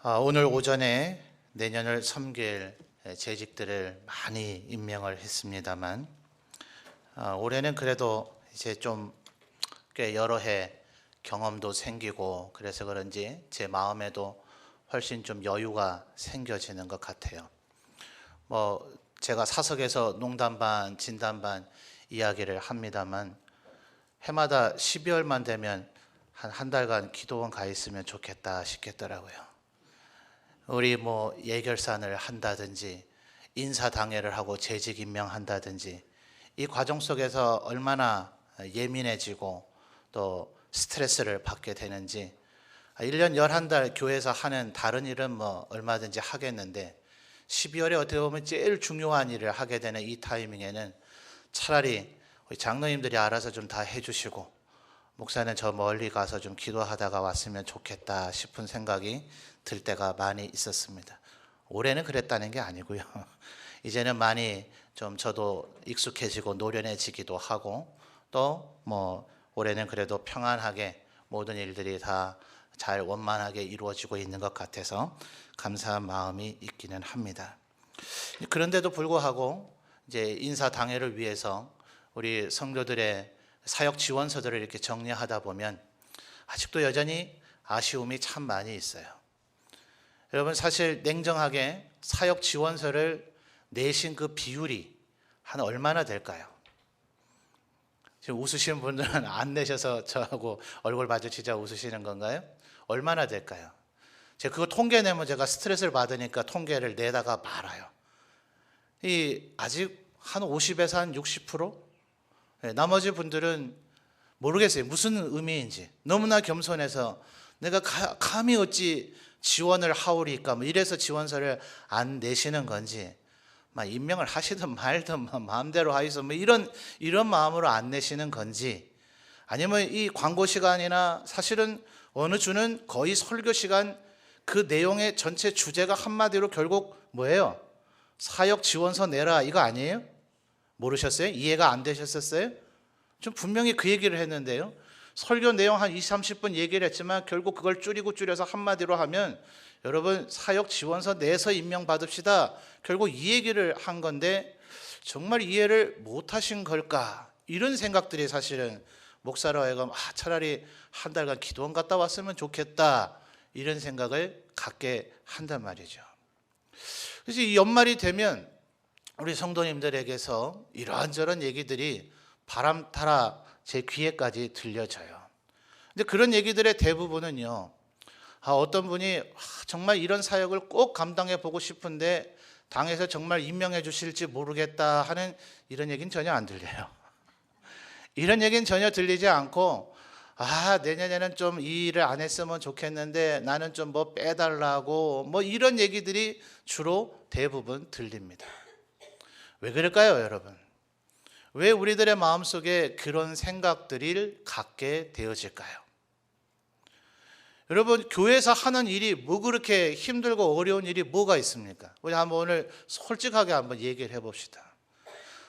오늘 오전에 내년을 섬길 재직들을 많이 임명을 했습니다만 올해는 그래도 이제 좀 꽤 여러 해 경험도 생기고 그래서 그런지 제 마음에도 훨씬 좀 여유가 생겨지는 것 같아요. 제가 사석에서 농담 반 진담 반 이야기를 합니다만 해마다 12월만 되면 한 달간 기도원 가 있으면 좋겠다 싶겠더라고요. 우리 예결산을 한다든지 인사당회를 하고 재직 임명한다든지 이 과정 속에서 얼마나 예민해지고 또 스트레스를 받게 되는지 1년 11달 교회에서 하는 다른 일은 얼마든지 하겠는데 12월에 어떻게 보면 제일 중요한 일을 하게 되는 이 타이밍에는 차라리 우리 장로님들이 알아서 좀 다 해주시고 목사는 저 멀리 가서 좀 기도하다가 왔으면 좋겠다 싶은 생각이 들 때가 많이 있었습니다. 올해는 그랬다는 게 아니고요. 이제는 많이 좀 저도 익숙해지고 노련해지기도 하고 또 올해는 그래도 평안하게 모든 일들이 다 잘 원만하게 이루어지고 있는 것 같아서 감사한 마음이 있기는 합니다. 그런데도 불구하고 이제 인사 당회를 위해서 우리 성도들의 사역 지원서들을 이렇게 정리하다 보면 아직도 여전히 아쉬움이 참 많이 있어요. 여러분 사실 냉정하게 사역 지원서를 내신 그 비율이 한 얼마나 될까요? 지금 웃으시는 분들은 안 내셔서 저하고 얼굴 마주치자 웃으시는 건가요? 얼마나 될까요? 제가 그거 통계 내면 제가 스트레스를 받으니까 통계를 내다가 말아요. 아직 한 50에서 한 60%? 나머지 분들은 모르겠어요. 무슨 의미인지. 너무나 겸손해서 내가 감히 어찌 지원을 하오리까 이래서 지원서를 안 내시는 건지 임명을 하시든 말든 마음대로 하이소 이런 마음으로 안 내시는 건지 아니면 이 광고 시간이나 사실은 어느 주는 거의 설교 시간 그 내용의 전체 주제가 한마디로 결국 뭐예요? 사역 지원서 내라 이거 아니에요? 모르셨어요? 이해가 안 되셨었어요? 좀 분명히 그 얘기를 했는데요. 설교 내용 한 20, 30분 얘기를 했지만 결국 그걸 줄여서 한마디로 하면 여러분 사역 지원서 내서 임명받읍시다. 결국 이 얘기를 한 건데 정말 이해를 못하신 걸까? 이런 생각들이 사실은 목사로 하여금 차라리 한 달간 기도원 갔다 왔으면 좋겠다. 이런 생각을 갖게 한단 말이죠. 그래서 이 연말이 되면 우리 성도님들에게서 이러한저런 얘기들이 바람 타라 제 귀에까지 들려져요. 근데 그런 얘기들의 대부분은요. 어떤 분이 정말 이런 사역을 꼭 감당해 보고 싶은데 당에서 정말 임명해 주실지 모르겠다 하는 이런 얘기는 전혀 안 들려요. 이런 얘기는 전혀 들리지 않고 내년에는 좀 이 일을 안 했으면 좋겠는데 나는 좀 빼달라고 이런 얘기들이 주로 대부분 들립니다. 왜 그럴까요, 여러분? 왜 우리들의 마음속에 그런 생각들을 갖게 되어질까요? 여러분 교회에서 하는 일이 그렇게 힘들고 어려운 일이 뭐가 있습니까? 우리 한번 오늘 솔직하게 한번 얘기를 해봅시다.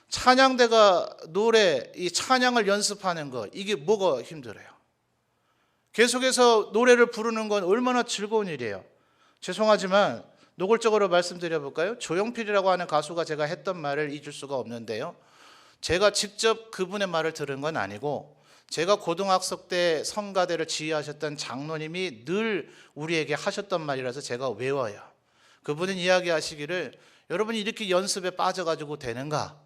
찬양대가 이 찬양을 연습하는 거 이게 뭐가 힘들어요? 계속해서 노래를 부르는 건 얼마나 즐거운 일이에요. 죄송하지만 노골적으로 말씀드려볼까요? 조용필이라고 하는 가수가 제가 했던 말을 잊을 수가 없는데요. 제가 직접 그분의 말을 들은 건 아니고 제가 고등학생 때 성가대를 지휘하셨던 장로님이 늘 우리에게 하셨던 말이라서 제가 외워요. 그분은 이야기하시기를 여러분이 이렇게 연습에 빠져가지고 되는가?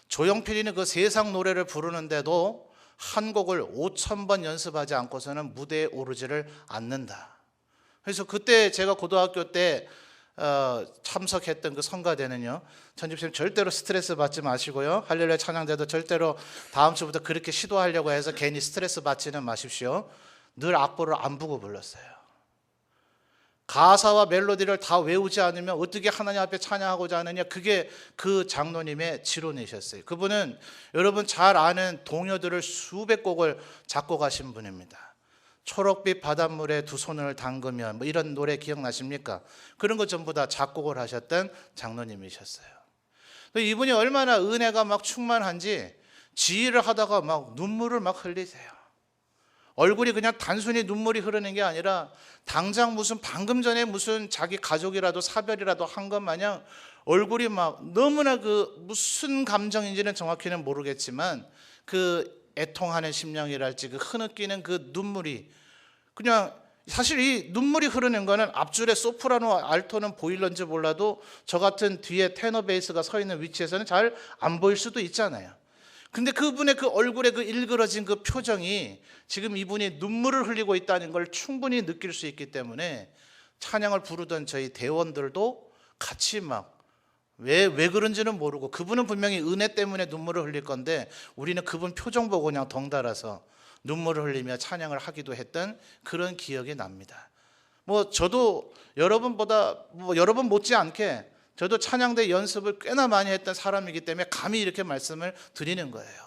조용필이는 그 세상 노래를 부르는데도 한 곡을 5,000번 연습하지 않고서는 무대에 오르지를 않는다. 그래서 그때 제가 고등학교 때 참석했던 그 성가대는요. 전집사님 절대로 스트레스 받지 마시고요. 할렐루야 찬양대도 절대로 다음 주부터 그렇게 시도하려고 해서 괜히 스트레스 받지는 마십시오. 늘 악보를 안 보고 불렀어요. 가사와 멜로디를 다 외우지 않으면 어떻게 하나님 앞에 찬양하고자 하느냐 그게 그 장로님의 지론이셨어요. 그분은 여러분 잘 아는 동요들을 수백 곡을 작곡하신 분입니다. 초록빛 바닷물에 두 손을 담그면 이런 노래 기억나십니까? 그런 거 전부 다 작곡을 하셨던 장로님이셨어요. 이분이 얼마나 은혜가 충만한지 지휘를 하다가 눈물을 흘리세요. 얼굴이 그냥 단순히 눈물이 흐르는 게 아니라 당장 무슨 방금 전에 무슨 자기 가족이라도 사별이라도 한 것 마냥 얼굴이 막 너무나 그 무슨 감정인지는 정확히는 모르겠지만 그 애통하는 심령이랄지 그 흐느끼는 그 눈물이 그냥 사실 이 눈물이 흐르는 거는 앞줄에 소프라노 알토는 보일런지 몰라도 저 같은 뒤에 테너 베이스가 서 있는 위치에서는 잘 안 보일 수도 있잖아요. 근데 그분의 그 얼굴에 그 일그러진 그 표정이 지금 이분이 눈물을 흘리고 있다는 걸 충분히 느낄 수 있기 때문에 찬양을 부르던 저희 대원들도 같이 막 왜 그런지는 모르고 그분은 분명히 은혜 때문에 눈물을 흘릴 건데 우리는 그분 표정 보고 그냥 덩달아서 눈물을 흘리며 찬양을 하기도 했던 그런 기억이 납니다. 뭐 저도 여러분보다 여러분 못지않게 저도 찬양대 연습을 꽤나 많이 했던 사람이기 때문에 감히 이렇게 말씀을 드리는 거예요.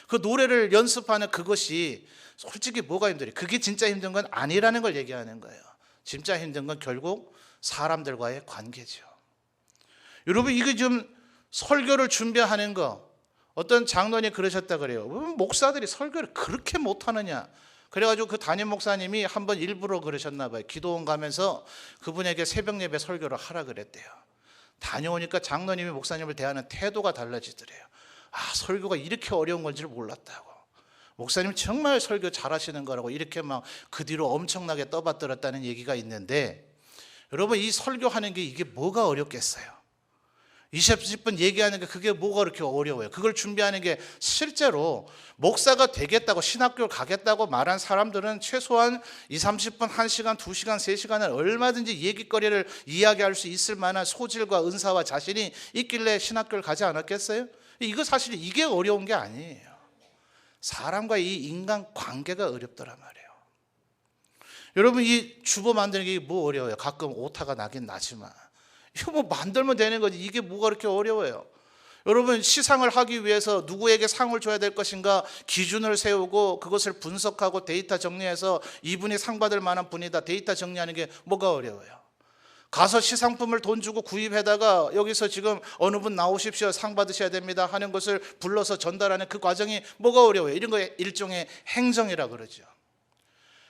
그 노래를 연습하는 그것이 솔직히 뭐가 힘들어요? 그게 진짜 힘든 건 아니라는 걸 얘기하는 거예요. 진짜 힘든 건 결국 사람들과의 관계죠. 여러분 이게 좀 설교를 준비하는 거 어떤 장로님 그러셨다 그래요. 목사들이 설교를 그렇게 못하느냐. 그래가지고 그 담임 목사님이 한번 일부러 그러셨나 봐요. 기도원 가면서 그분에게 새벽 예배 설교를 하라 그랬대요. 다녀오니까 장로님이 목사님을 대하는 태도가 달라지더래요. 아, 설교가 이렇게 어려운 건지를 몰랐다고. 목사님 정말 설교 잘하시는 거라고 이렇게 막 그 뒤로 엄청나게 떠받들었다는 얘기가 있는데 여러분 이 설교하는 게 이게 뭐가 어렵겠어요? 20분 얘기하는 게 그게 뭐가 그렇게 어려워요? 그걸 준비하는 게 실제로 목사가 되겠다고 신학교를 가겠다고 말한 사람들은 최소한 30분, 1시간, 2시간, 3시간을 얼마든지 얘기거리를 이야기할 수 있을 만한 소질과 은사와 자신이 있길래 신학교를 가지 않았겠어요? 이거 사실 이게 어려운 게 아니에요. 사람과 이 인간 관계가 어렵더란 말이에요. 여러분 이 주보 만드는 게 뭐 어려워요? 가끔 오타가 나긴 나지만 이거 뭐 만들면 되는 거지 이게 뭐가 그렇게 어려워요? 여러분 시상을 하기 위해서 누구에게 상을 줘야 될 것인가 기준을 세우고 그것을 분석하고 데이터 정리해서 이분이 상 받을 만한 분이다 데이터 정리하는 게 뭐가 어려워요? 가서 시상품을 돈 주고 구입해다가 여기서 지금 어느 분 나오십시오 상 받으셔야 됩니다 하는 것을 불러서 전달하는 그 과정이 뭐가 어려워요? 이런 거 일종의 행정이라 그러죠.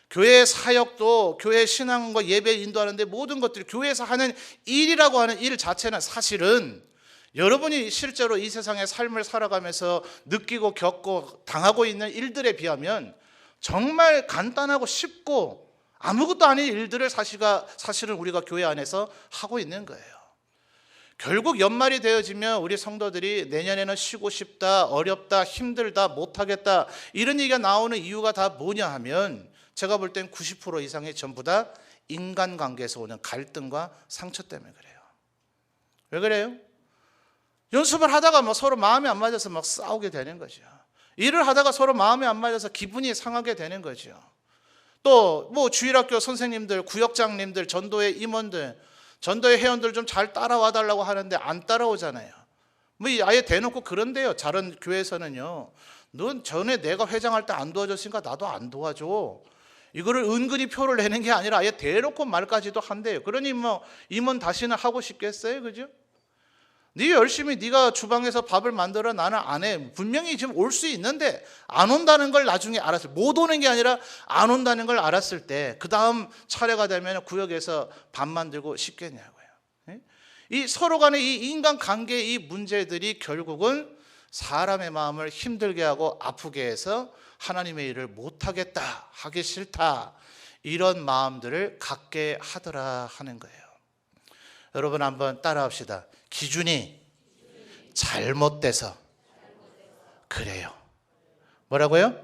교회 사역도 교회 신앙과 예배 인도하는데 모든 것들이 교회에서 하는 일이라고 하는 일 자체는 사실은 여러분이 실제로 이 세상의 삶을 살아가면서 느끼고 겪고 당하고 있는 일들에 비하면 정말 간단하고 쉽고 아무것도 아닌 일들을 사실은 우리가 교회 안에서 하고 있는 거예요. 결국 연말이 되어지면 우리 성도들이 내년에는 쉬고 싶다, 어렵다, 힘들다, 못하겠다 이런 얘기가 나오는 이유가 다 뭐냐 하면 제가 볼 땐 90% 이상이 전부 다 인간관계에서 오는 갈등과 상처 때문에 그래요. 왜 그래요? 연습을 하다가 뭐 서로 마음이 안 맞아서 막 싸우게 되는 거죠. 일을 하다가 서로 마음이 안 맞아서 기분이 상하게 되는 거죠. 또 뭐 주일학교 선생님들, 구역장님들, 전도회 임원들, 전도회 회원들 좀 잘 따라와 달라고 하는데 안 따라오잖아요. 뭐 아예 대놓고 그런데요. 다른 교회에서는요. 넌 전에 내가 회장할 때 안 도와줬으니까 나도 안 도와줘. 이거를 은근히 표를 내는 게 아니라 아예 대놓고 말까지도 한대요. 그러니 뭐 임원 다시는 하고 싶겠어요, 그죠? 네 열심히 네가 주방에서 밥을 만들어 나는 안 해. 분명히 지금 올 수 있는데 안 온다는 걸 나중에 알았을 때, 못 오는 게 아니라 안 온다는 걸 알았을 때 그 다음 차례가 되면 구역에서 밥 만들고 싶겠냐고요. 이 서로 간의 이 인간관계의 이 문제들이 결국은 사람의 마음을 힘들게 하고 아프게 해서 하나님의 일을 못하겠다, 하기 싫다 이런 마음들을 갖게 하더라 하는 거예요. 여러분 한번 따라합시다. 기준이 잘못돼서 그래요. 뭐라고요?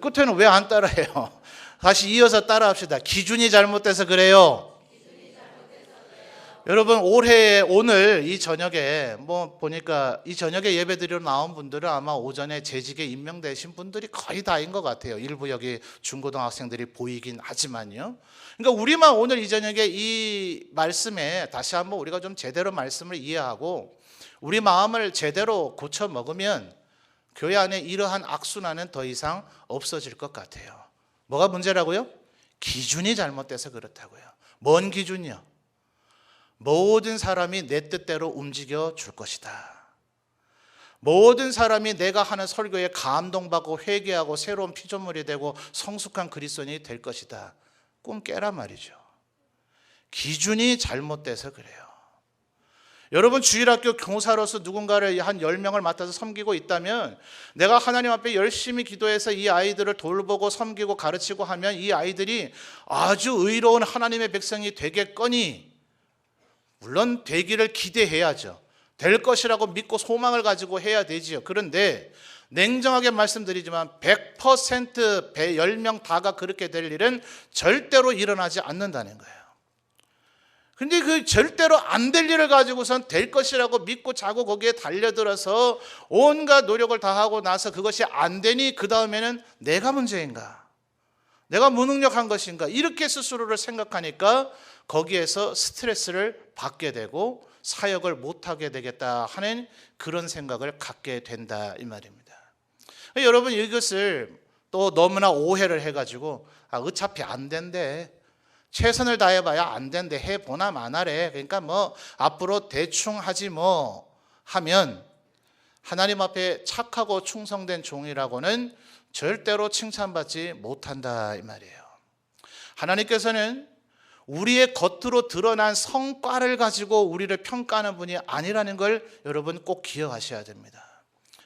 끝에는 왜 안 따라해요? 다시 이어서 따라합시다. 기준이 잘못돼서 그래요. 여러분 올해 오늘 이 저녁에 뭐 보니까 이 저녁에 예배드리러 나온 분들은 아마 오전에 재직에 임명되신 분들이 거의 다인 것 같아요. 일부 여기 중고등학생들이 보이긴 하지만요. 그러니까 우리만 오늘 이 저녁에 이 말씀에 다시 한번 우리가 좀 제대로 말씀을 이해하고 우리 마음을 제대로 고쳐 먹으면 교회 안에 이러한 악순환은 더 이상 없어질 것 같아요. 뭐가 문제라고요? 기준이 잘못돼서 그렇다고요. 뭔 기준이요? 모든 사람이 내 뜻대로 움직여 줄 것이다. 모든 사람이 내가 하는 설교에 감동받고 회개하고 새로운 피조물이 되고 성숙한 그리스도인이 될 것이다. 꿈 깨란 말이죠. 기준이 잘못돼서 그래요. 여러분, 주일학교 교사로서 누군가를 한 10명을 맡아서 섬기고 있다면 내가 하나님 앞에 열심히 기도해서 이 아이들을 돌보고 섬기고 가르치고 하면 이 아이들이 아주 의로운 하나님의 백성이 되겠거니, 물론 되기를 기대해야죠. 될 것이라고 믿고 소망을 가지고 해야 되지요. 그런데 냉정하게 말씀드리지만 100% 10명 다가 그렇게 될 일은 절대로 일어나지 않는다는 거예요. 근데 그 절대로 안 될 일을 가지고선 될 것이라고 믿고 자고 거기에 달려들어서 온갖 노력을 다하고 나서 그것이 안 되니 그 다음에는 내가 문제인가? 내가 무능력한 것인가? 이렇게 스스로를 생각하니까 거기에서 스트레스를 받게 되고 사역을 못하게 되겠다 하는 그런 생각을 갖게 된다 이 말입니다. 여러분, 이것을 또 너무나 오해를 해가지고 어차피 안 된대, 최선을 다해봐야 안 된대, 해보나 마나래, 그러니까 뭐 앞으로 대충 하지 뭐 하면 하나님 앞에 착하고 충성된 종이라고는 절대로 칭찬받지 못한다 이 말이에요. 하나님께서는 우리의 겉으로 드러난 성과를 가지고 우리를 평가하는 분이 아니라는 걸 여러분 꼭 기억하셔야 됩니다.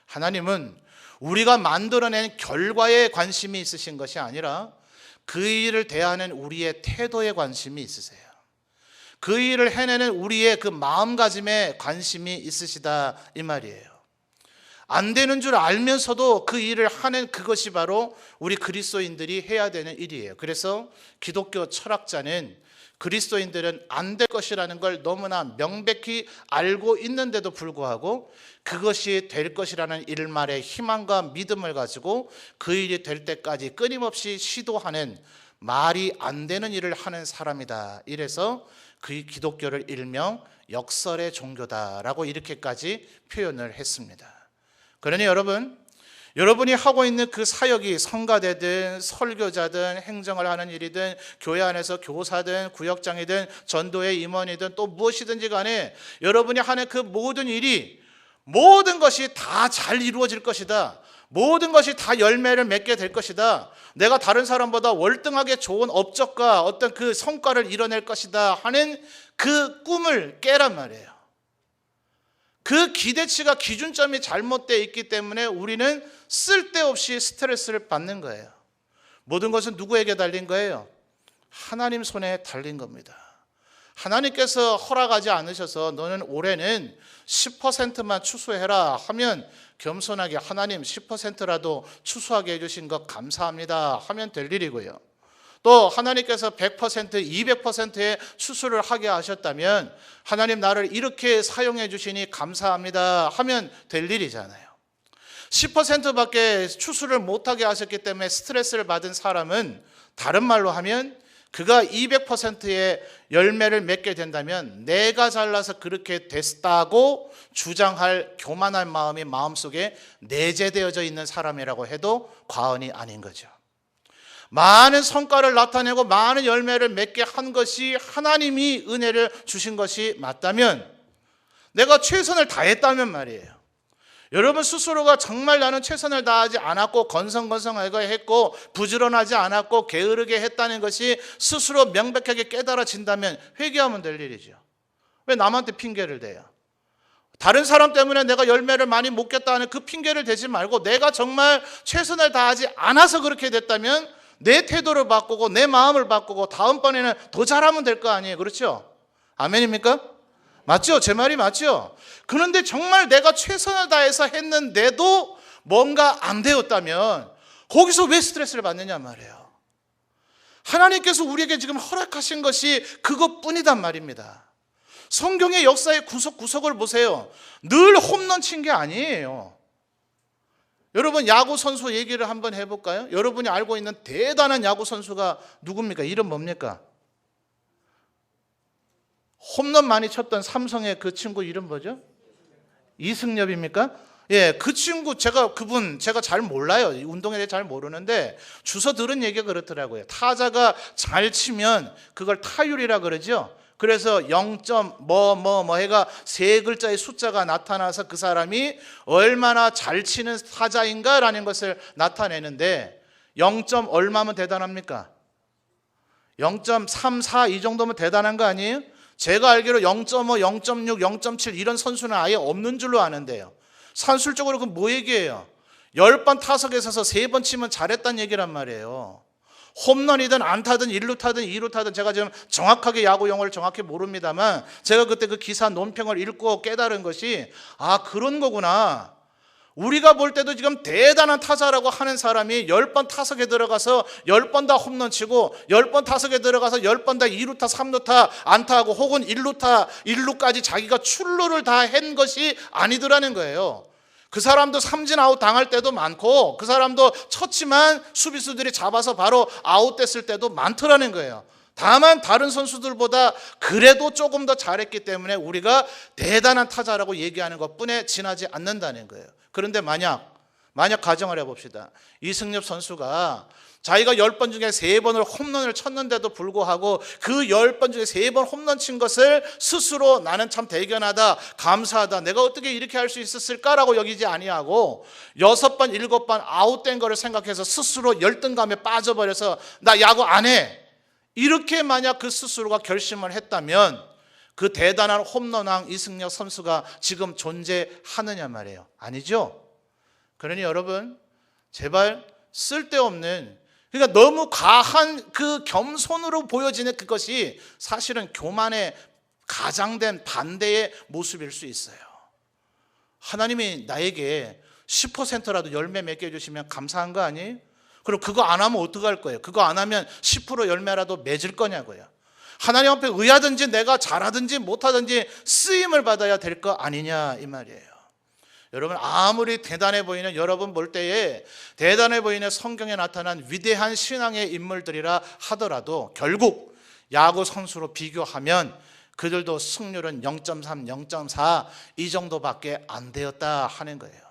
하나님은 우리가 만들어낸 결과에 관심이 있으신 것이 아니라 그 일을 대하는 우리의 태도에 관심이 있으세요. 그 일을 해내는 우리의 그 마음가짐에 관심이 있으시다 이 말이에요. 안 되는 줄 알면서도 그 일을 하는 그것이 바로 우리 그리스도인들이 해야 되는 일이에요. 그래서 기독교 철학자는 그리스도인들은 안 될 것이라는 걸 너무나 명백히 알고 있는데도 불구하고 그것이 될 것이라는 일말의 희망과 믿음을 가지고 그 일이 될 때까지 끊임없이 시도하는, 말이 안 되는 일을 하는 사람이다. 이래서 그 기독교를 일명 역설의 종교다라고 이렇게까지 표현을 했습니다. 그러니 여러분이 하고 있는 그 사역이 성가대든 설교자든 행정을 하는 일이든 교회 안에서 교사든 구역장이든 전도의 임원이든 또 무엇이든지 간에 여러분이 하는 그 모든 일이 모든 것이 다 잘 이루어질 것이다. 모든 것이 다 열매를 맺게 될 것이다. 내가 다른 사람보다 월등하게 좋은 업적과 어떤 그 성과를 이뤄낼 것이다 하는 그 꿈을 깨란 말이에요. 그 기대치가, 기준점이 잘못되어 있기 때문에 우리는 쓸데없이 스트레스를 받는 거예요. 모든 것은 누구에게 달린 거예요? 하나님 손에 달린 겁니다. 하나님께서 허락하지 않으셔서 너는 올해는 10%만 추수해라 하면 겸손하게 하나님 10%라도 추수하게 해주신 것 감사합니다 하면 될 일이고요. 또 하나님께서 100%, 200%의 추수를 하게 하셨다면 하나님 나를 이렇게 사용해 주시니 감사합니다 하면 될 일이잖아요. 10%밖에 추수를 못하게 하셨기 때문에 스트레스를 받은 사람은 다른 말로 하면 그가 200%의 열매를 맺게 된다면 내가 잘나서 그렇게 됐다고 주장할 교만한 마음이 마음속에 내재되어져 있는 사람이라고 해도 과언이 아닌 거죠. 많은 성과를 나타내고 많은 열매를 맺게 한 것이 하나님이 은혜를 주신 것이 맞다면, 내가 최선을 다했다면 말이에요. 여러분 스스로가 정말 나는 최선을 다하지 않았고 건성건성하게 했고 부지런하지 않았고 게으르게 했다는 것이 스스로 명백하게 깨달아진다면 회개하면 될 일이죠. 왜 남한테 핑계를 대요? 다른 사람 때문에 내가 열매를 많이 못 겠다는 그 핑계를 대지 말고 내가 정말 최선을 다하지 않아서 그렇게 됐다면 내 태도를 바꾸고 내 마음을 바꾸고 다음번에는 더 잘하면 될 거 아니에요. 그렇죠? 아멘입니까? 맞죠? 제 말이 맞죠? 그런데 정말 내가 최선을 다해서 했는데도 뭔가 안 되었다면 거기서 왜 스트레스를 받느냐 말이에요. 하나님께서 우리에게 지금 허락하신 것이 그것뿐이단 말입니다. 성경의 역사의 구석구석을 보세요. 늘 홈런 친 게 아니에요. 여러분 야구 선수 얘기를 한번 해볼까요? 여러분이 알고 있는 대단한 야구 선수가 누굽니까? 이름 뭡니까? 홈런 많이 쳤던 삼성의 그 친구 이름 뭐죠? 이승엽입니까? 예, 그 친구 제가 잘 몰라요. 운동에 대해 잘 모르는데 주워 들은 얘기가 그렇더라고요. 타자가 잘 치면 그걸 타율이라 그러죠. 그래서 0. 뭐 해가 세 글자의 숫자가 나타나서 그 사람이 얼마나 잘 치는 타자인가라는 것을 나타내는데 0. 얼마면 대단합니까? 0.34 이 정도면 대단한 거 아니에요? 제가 알기로 0.5, 0.6, 0.7 이런 선수는 아예 없는 줄로 아는데요. 산술적으로 그 뭐 얘기예요? 10번 타석에 서서 3번 치면 잘했다는 얘기란 말이에요. 홈런이든 안타든 1루 타든 2루 타든 제가 지금 정확하게 야구 용어를 정확히 모릅니다만 제가 그때 그 기사 논평을 읽고 깨달은 것이 그런 거구나. 우리가 볼 때도 지금 대단한 타자라고 하는 사람이 10번 타석에 들어가서 10번 다 홈런 치고 10번 타석에 들어가서 10번 다 2루타 3루타 안타하고 혹은 1루타 1루까지 자기가 출루를 다 한 것이 아니더라는 거예요. 그 사람도 삼진 아웃 당할 때도 많고 그 사람도 쳤지만 수비수들이 잡아서 바로 아웃됐을 때도 많더라는 거예요. 다만 다른 선수들보다 그래도 조금 더 잘했기 때문에 우리가 대단한 타자라고 얘기하는 것뿐에 지나지 않는다는 거예요. 그런데 만약 가정을 해봅시다. 이승엽 선수가 자기가 10번 중에 3번을 홈런을 쳤는데도 불구하고 그 10번 중에 3번 홈런 친 것을 스스로 나는 참 대견하다, 감사하다, 내가 어떻게 이렇게 할 수 있었을까라고 여기지 아니하고 6번, 7번 아웃된 거를 생각해서 스스로 열등감에 빠져버려서 나 야구 안 해. 이렇게 만약 그 스스로가 결심을 했다면 그 대단한 홈런왕 이승엽 선수가 지금 존재하느냐 말이에요. 아니죠? 그러니 여러분 제발 쓸데없는 그러니까 너무 과한 그 겸손으로 보여지는 그것이 사실은 교만의 가장된 반대의 모습일 수 있어요. 하나님이 나에게 10%라도 열매 맺게 해주시면 감사한 거 아니에요? 그럼 그거 안 하면 어떡할 거예요? 그거 안 하면 10% 열매라도 맺을 거냐고요. 하나님 앞에 의하든지 내가 잘하든지 못하든지 쓰임을 받아야 될 거 아니냐 이 말이에요. 여러분 아무리 대단해 보이는 여러분 볼 때에 대단해 보이는 성경에 나타난 위대한 신앙의 인물들이라 하더라도 결국 야구 선수로 비교하면 그들도 승률은 0.3, 0.4 이 정도밖에 안 되었다 하는 거예요.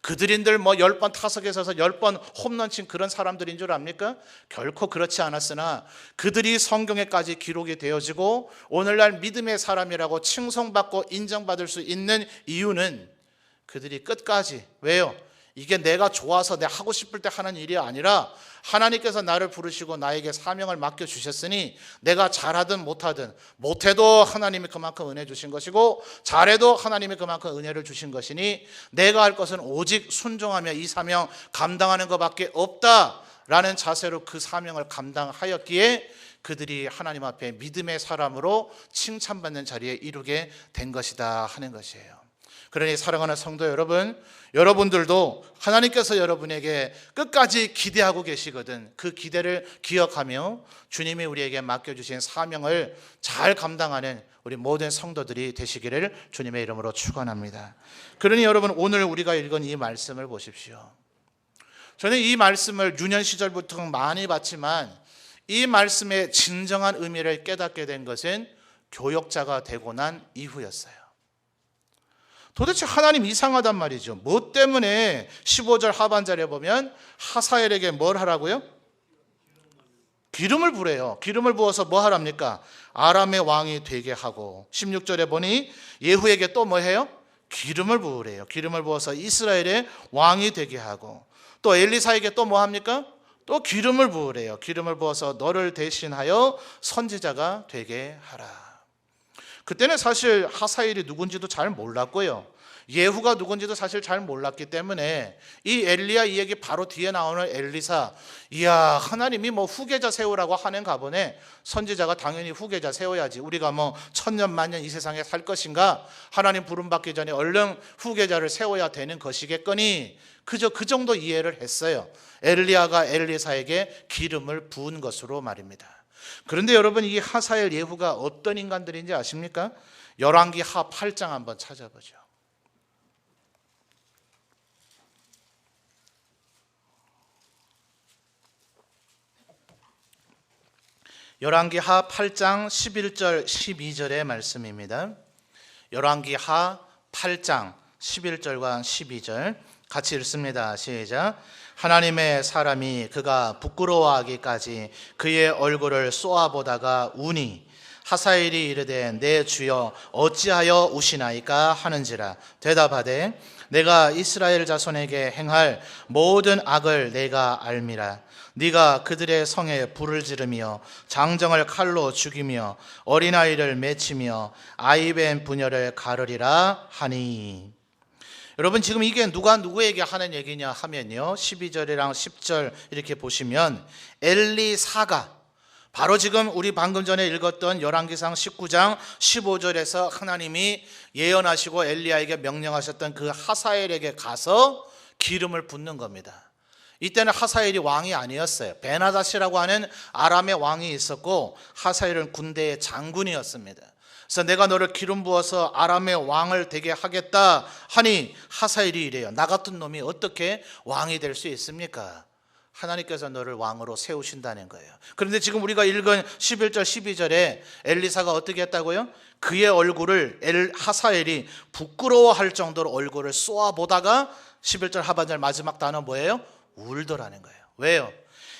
그들인들 10번 타석에 서서 10번 홈런 친 그런 사람들인 줄 압니까? 결코 그렇지 않았으나 그들이 성경에까지 기록이 되어지고 오늘날 믿음의 사람이라고 칭송받고 인정받을 수 있는 이유는 그들이 끝까지 왜요? 이게 내가 좋아서 내가 하고 싶을 때 하는 일이 아니라 하나님께서 나를 부르시고 나에게 사명을 맡겨주셨으니 내가 잘하든 못하든 못해도 하나님이 그만큼 은혜 주신 것이고 잘해도 하나님이 그만큼 은혜를 주신 것이니 내가 할 것은 오직 순종하며 이 사명 감당하는 것밖에 없다라는 자세로 그 사명을 감당하였기에 그들이 하나님 앞에 믿음의 사람으로 칭찬받는 자리에 이르게 된 것이다 하는 것이에요. 그러니 사랑하는 성도 여러분, 여러분들도 하나님께서 여러분에게 끝까지 기대하고 계시거든 그 기대를 기억하며 주님이 우리에게 맡겨주신 사명을 잘 감당하는 우리 모든 성도들이 되시기를 주님의 이름으로 축원합니다. 그러니 여러분 오늘 우리가 읽은 이 말씀을 보십시오. 저는 이 말씀을 유년 시절부터 많이 봤지만 이 말씀의 진정한 의미를 깨닫게 된 것은 교역자가 되고 난 이후였어요. 도대체 하나님 이상하단 말이죠. 뭐 때문에 15절 하반절에 보면 하사엘에게 뭘 하라고요? 기름을 부래요. 기름을 부어서 뭐 하랍니까? 아람의 왕이 되게 하고 16절에 보니 예후에게 또 뭐 해요? 기름을 부으래요. 기름을 부어서 이스라엘의 왕이 되게 하고 또 엘리사에게 또 뭐 합니까? 또 기름을 부으래요. 기름을 부어서 너를 대신하여 선지자가 되게 하라. 그때는 사실 하사엘이 누군지도 잘 몰랐고요. 예후가 누군지도 사실 잘 몰랐기 때문에 이 엘리야 이 얘기 바로 뒤에 나오는 엘리사, 이야 하나님이 후계자 세우라고 하는가 보네. 선지자가 당연히 후계자 세워야지. 우리가 1000년 만년 이 세상에 살 것인가? 하나님 부름 받기 전에 얼른 후계자를 세워야 되는 것이겠거니 그저 그 정도 이해를 했어요. 엘리야가 엘리사에게 기름을 부은 것으로 말입니다. 그런데 여러분 이 하사엘 예후가 어떤 인간들인지 아십니까? 열왕기하 8장 한번 찾아보죠. 열왕기하 8장 11절 12절의 말씀입니다. 열왕기하 8장 11절과 12절 같이 읽습니다. 시작. 하나님의 사람이 그가 부끄러워하기까지 그의 얼굴을 쏘아보다가 우니 하사엘이 이르되 내 주여 어찌하여 우시나이까 하는지라. 대답하되 내가 이스라엘 자손에게 행할 모든 악을 내가 알미라. 네가 그들의 성에 불을 지르며 장정을 칼로 죽이며 어린아이를 맺히며 아이벤 부녀를 가르리라 하니. 여러분, 지금 이게 누가 누구에게 하는 얘기냐 하면요, 12절이랑 10절 이렇게 보시면 엘리사가 바로 지금 우리 방금 전에 읽었던 열왕기상 19장 15절에서 하나님이 예언하시고 엘리야에게 명령하셨던 그 하사엘에게 가서 기름을 붓는 겁니다. 이때는 하사엘이 왕이 아니었어요. 베나다시라고 하는 아람의 왕이 있었고 하사엘은 군대의 장군이었습니다. 그래서 내가 너를 기름 부어서 아람의 왕을 되게 하겠다 하니 하사엘이 이래요. 나 같은 놈이 어떻게 왕이 될 수 있습니까? 하나님께서 너를 왕으로 세우신다는 거예요. 그런데 지금 우리가 읽은 11절 12절에 엘리사가 어떻게 했다고요? 그의 얼굴을 하사엘이 부끄러워할 정도로 얼굴을 쏘아보다가 11절 하반절 마지막 단어 뭐예요? 울더라는 거예요. 왜요?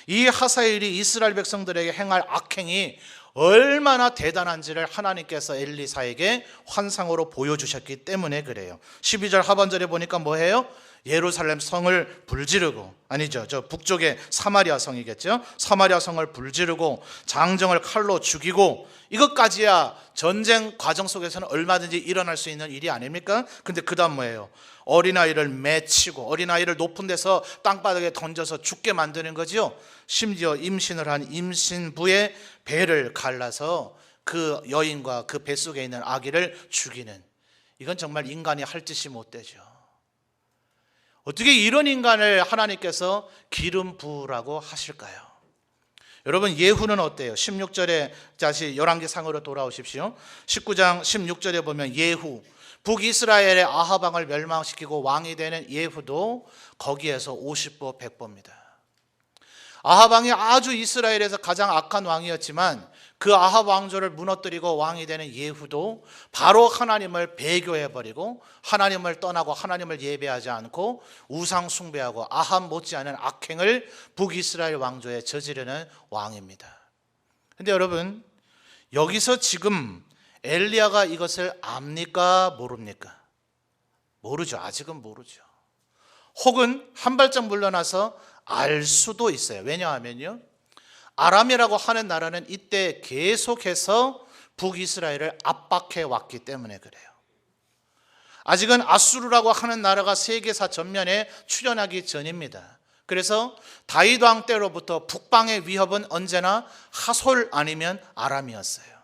이 하사엘이 이스라엘 백성들에게 행할 악행이 얼마나 대단한지를 하나님께서 엘리사에게 환상으로 보여주셨기 때문에 그래요. 12절 하반절에 보니까 뭐예요? 예루살렘 성을 불지르고, 아니죠, 저 북쪽에 사마리아 성이겠죠. 사마리아 성을 불지르고 장정을 칼로 죽이고, 이것까지야 전쟁 과정 속에서는 얼마든지 일어날 수 있는 일이 아닙니까? 근데 그 다음 뭐예요? 어린아이를 맺히고, 어린아이를 높은 데서 땅바닥에 던져서 죽게 만드는 거죠. 심지어 임신을 한 임신부의 배를 갈라서 그 여인과 그 뱃속에 있는 아기를 죽이는, 이건 정말 인간이 할 짓이 못 되죠. 어떻게 이런 인간을 하나님께서 기름 부으라고 하실까요? 여러분, 예후는 어때요? 16절에 다시 열왕기상으로 돌아오십시오. 19장 16절에 보면 예후, 북이스라엘의 아합 왕을 멸망시키고 왕이 되는 예후도 거기에서 50보 100보입니다. 아합 왕이 아주 이스라엘에서 가장 악한 왕이었지만 그 아합 왕조를 무너뜨리고 왕이 되는 예후도 바로 하나님을 배교해버리고 하나님을 떠나고 하나님을 예배하지 않고 우상 숭배하고 아합 못지않은 악행을 북이스라엘 왕조에 저지르는 왕입니다. 그런데 여러분, 여기서 지금 엘리야가 이것을 압니까 모릅니까? 모르죠. 아직은 모르죠. 혹은 한 발짝 물러나서 알 수도 있어요. 왜냐하면요, 아람이라고 하는 나라는 이때 계속해서 북이스라엘을 압박해 왔기 때문에 그래요. 아직은 아수르라고 하는 나라가 세계사 전면에 출현하기 전입니다. 그래서 다윗 왕 때로부터 북방의 위협은 언제나 하솔 아니면 아람이었어요.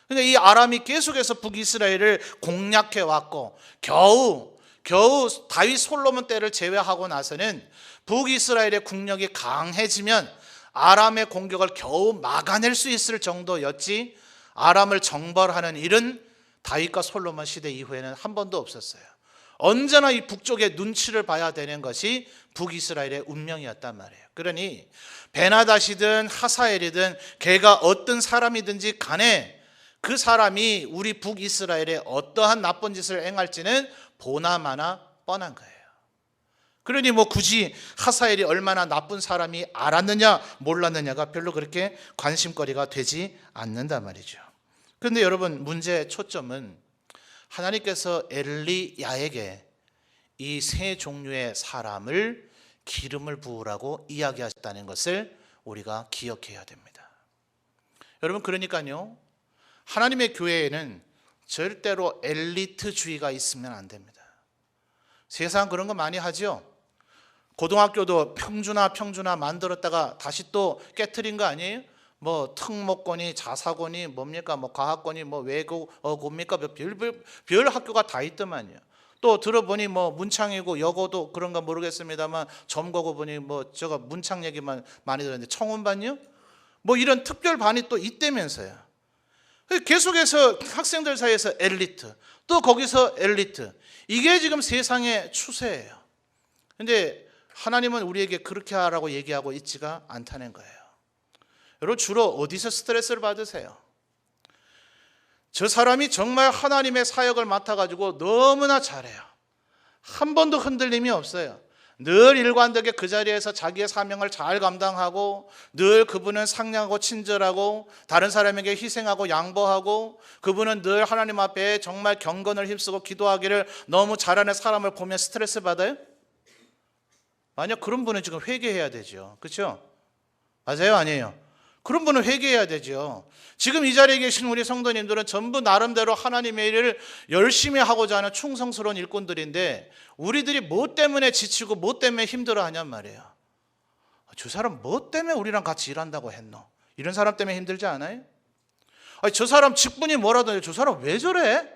그러니까 이 아람이 계속해서 북이스라엘을 공략해 왔고, 겨우 다윗 솔로몬 때를 제외하고 나서는 북이스라엘의 국력이 강해지면 아람의 공격을 겨우 막아낼 수 있을 정도였지, 아람을 정벌하는 일은 다윗과 솔로몬 시대 이후에는 한 번도 없었어요. 언제나 이 북쪽의 눈치를 봐야 되는 것이 북이스라엘의 운명이었단 말이에요. 그러니 베나다시든 하사엘이든 걔가 어떤 사람이든지 간에 그 사람이 우리 북이스라엘에 어떠한 나쁜 짓을 행할지는 보나마나 뻔한 거예요. 그러니 뭐 굳이 하사엘이 얼마나 나쁜 사람이 알았느냐 몰랐느냐가 별로 그렇게 관심거리가 되지 않는단 말이죠. 그런데 여러분, 문제의 초점은 하나님께서 엘리야에게 이 세 종류의 사람을 기름을 부으라고 이야기하셨다는 것을 우리가 기억해야 됩니다. 여러분, 그러니까요, 하나님의 교회에는 절대로 엘리트주의가 있으면 안 됩니다. 세상 그런 거 많이 하죠. 고등학교도 평준화 만들었다가 다시 또 깨트린 거 아니에요? 뭐 특목고니 자사고니 뭡니까, 뭐 과학고니 뭐 외고입니까, 별 학교가 다 있더만요. 또 들어보니 뭐 문창이고 여고도 그런가 모르겠습니다만 점고고 보니 뭐 제가 문창 얘기만 많이 들었는데 청운반이요? 뭐 이런 특별반이 또 있다면서요. 계속해서 학생들 사이에서 엘리트, 또 거기서 엘리트, 이게 지금 세상의 추세예요. 그런데 하나님은 우리에게 그렇게 하라고 얘기하고 있지가 않다는 거예요. 여러분, 주로 어디서 스트레스를 받으세요? 저 사람이 정말 하나님의 사역을 맡아가지고 너무나 잘해요. 한 번도 흔들림이 없어요. 늘 일관되게 그 자리에서 자기의 사명을 잘 감당하고 늘 그분은 상냥하고 친절하고 다른 사람에게 희생하고 양보하고 그분은 늘 하나님 앞에 정말 경건을 힘쓰고 기도하기를 너무 잘하는 사람을 보면 스트레스 받아요? 만약 그런 분은 지금 회개해야 되죠. 그렇죠? 맞아요? 아니에요? 그런 분은 회개해야 되죠. 지금 이 자리에 계신 우리 성도님들은 전부 나름대로 하나님의 일을 열심히 하고자 하는 충성스러운 일꾼들인데 우리들이 뭐 때문에 지치고 뭐 때문에 힘들어하냔 말이에요. 저 사람 뭐 때문에 우리랑 같이 일한다고 했노? 이런 사람 때문에 힘들지 않아요? 아니, 저 사람 직분이 뭐라도 저 사람 왜 저래?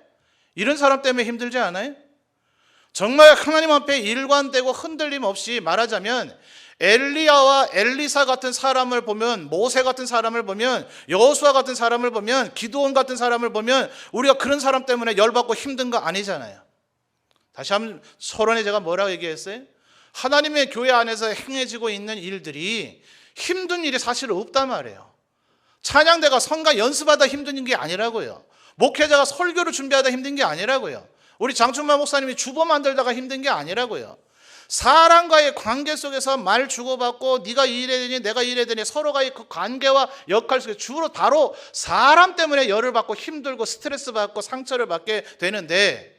이런 사람 때문에 힘들지 않아요? 정말 하나님 앞에 일관되고 흔들림 없이 말하자면 엘리야와 엘리사 같은 사람을 보면, 모세 같은 사람을 보면, 여호수아 같은 사람을 보면, 기드온 같은 사람을 보면 우리가 그런 사람 때문에 열받고 힘든 거 아니잖아요. 다시 한번 서론에 제가 뭐라고 얘기했어요? 하나님의 교회 안에서 행해지고 있는 일들이 힘든 일이 사실 없단 말이에요. 찬양대가 성가 연습하다 힘든 게 아니라고요. 목회자가 설교를 준비하다 힘든 게 아니라고요. 우리 장춘만 목사님이 주보 만들다가 힘든 게 아니라고요. 사람과의 관계 속에서 말 주고받고 네가 이래야 되니 내가 이래야 되니 서로가의 그 관계와 역할 속에 주로 바로 사람 때문에 열을 받고 힘들고 스트레스 받고 상처를 받게 되는데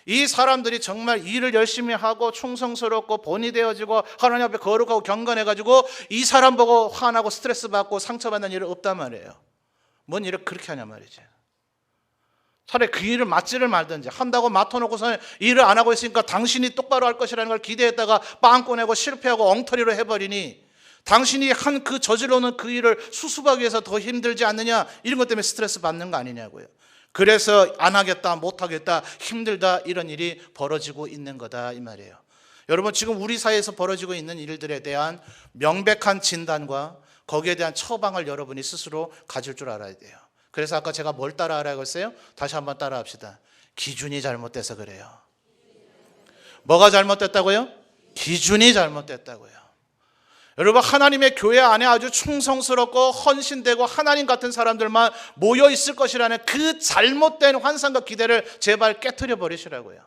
이 사람들이 정말 일을 열심히 하고 충성스럽고 본이 되어지고 하나님 앞에 거룩하고 경건해가지고 이 사람 보고 화나고 스트레스 받고 상처받는 일은 없단 말이에요. 뭔 일을 그렇게 하냐 말이지. 차라리 그 일을 맡지를 말든지 한다고 맡아놓고서 일을 안 하고 있으니까 당신이 똑바로 할 것이라는 걸 기대했다가 빵 꺼내고 실패하고 엉터리로 해버리니 당신이 한 그 저질러놓은 그 일을 수습하기 위해서 더 힘들지 않느냐 이런 것 때문에 스트레스 받는 거 아니냐고요. 그래서 안 하겠다 못하겠다 힘들다 이런 일이 벌어지고 있는 거다 이 말이에요. 여러분 지금 우리 사회에서 벌어지고 있는 일들에 대한 명백한 진단과 거기에 대한 처방을 여러분이 스스로 가질 줄 알아야 돼요. 그래서 아까 제가 뭘 따라하라고 했어요? 다시 한번 따라합시다. 기준이 잘못돼서 그래요. 뭐가 잘못됐다고요? 기준이 잘못됐다고요. 여러분 하나님의 교회 안에 아주 충성스럽고 헌신되고 하나님 같은 사람들만 모여 있을 것이라는 그 잘못된 환상과 기대를 제발 깨트려 버리시라고요.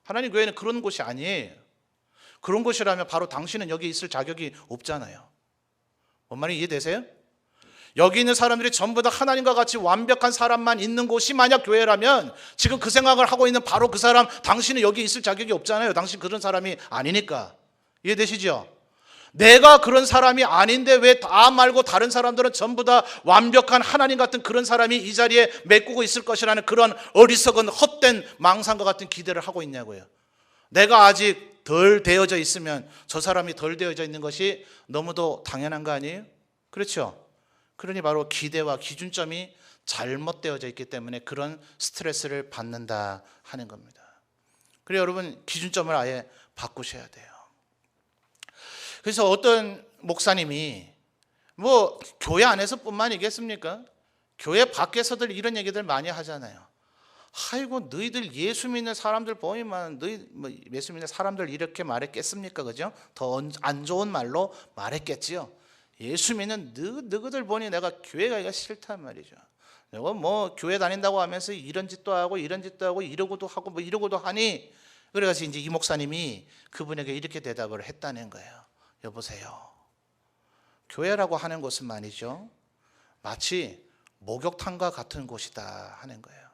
하나님 교회는 그런 곳이 아니에요. 그런 곳이라면 바로 당신은 여기 있을 자격이 없잖아요. 뭔 말인지 이해되세요? 여기 있는 사람들이 전부 다 하나님과 같이 완벽한 사람만 있는 곳이 만약 교회라면 지금 그 생각을 하고 있는 바로 그 사람 당신은 여기 있을 자격이 없잖아요. 당신 그런 사람이 아니니까. 이해되시죠? 내가 그런 사람이 아닌데 왜 나 말고 다른 사람들은 전부 다 완벽한 하나님 같은 그런 사람이 이 자리에 메꾸고 있을 것이라는 그런 어리석은 헛된 망상과 같은 기대를 하고 있냐고요. 내가 아직 덜 되어져 있으면 저 사람이 덜 되어져 있는 것이 너무도 당연한 거 아니에요? 그렇죠? 그러니 바로 기대와 기준점이 잘못되어져 있기 때문에 그런 스트레스를 받는다 하는 겁니다. 그래서 여러분 기준점을 아예 바꾸셔야 돼요. 그래서 어떤 목사님이 뭐 교회 안에서뿐만이겠습니까? 교회 밖에서들 이런 얘기들 많이 하잖아요. 아이고 너희들 예수 믿는 사람들 보이면 너희 뭐 예수 믿는 사람들 이렇게 말했겠습니까? 그죠? 더 안 좋은 말로 말했겠지요. 예수 믿는 너희들 보니 내가 교회 가기가 싫단 말이죠. 내가 뭐 교회 다닌다고 하면서 이런 짓도 하고 이런 짓도 하고 이러고도 하고 뭐 이러고도 하니 그래서 이제 이 목사님이 그분에게 이렇게 대답을 했다는 거예요. 여보세요. 교회라고 하는 곳은 말이죠. 마치 목욕탕과 같은 곳이다 하는 거예요.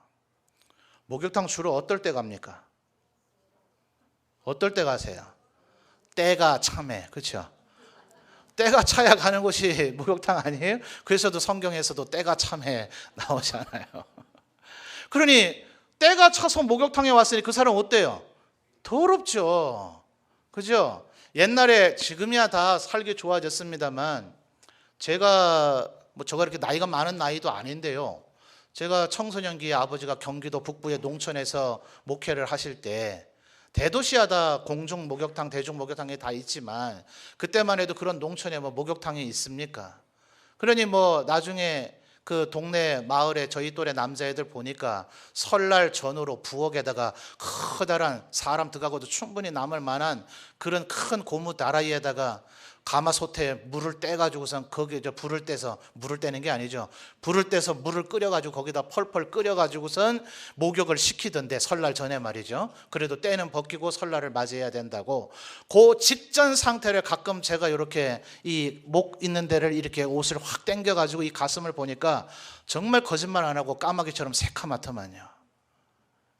목욕탕 주로 어떨 때 갑니까? 어떨 때 가세요? 때가 참해. 그렇죠? 때가 차야 가는 곳이 목욕탕 아니에요? 그래서도 성경에서도 때가 참해 나오잖아요. 그러니 때가 차서 목욕탕에 왔으니 그 사람 어때요? 더럽죠. 그죠? 옛날에 지금이야 다 살기 좋아졌습니다만 제가 뭐 저가 이렇게 나이가 많은 나이도 아닌데요. 제가 청소년기에 아버지가 경기도 북부의 농촌에서 목회를 하실 때 대도시마다 공중 목욕탕, 대중 목욕탕이 다 있지만 그때만 해도 그런 농촌에 뭐 목욕탕이 있습니까? 그러니 뭐 나중에 그 동네 마을에 저희 또래 남자애들 보니까 설날 전후로 부엌에다가 커다란 사람 들어가고도 충분히 남을 만한 그런 큰 고무 다라이에다가 가마솥에 물을 떼가지고선 거기에 불을 떼서, 물을 떼는 게 아니죠. 불을 떼서 물을 끓여가지고 거기다 펄펄 끓여가지고선 목욕을 시키던데, 설날 전에 말이죠. 그래도 때는 벗기고 설날을 맞이해야 된다고. 그 직전 상태를 가끔 제가 이렇게 이 목 있는 데를 이렇게 옷을 확 당겨가지고 이 가슴을 보니까 정말 거짓말 안 하고 까마귀처럼 새카맣더만요.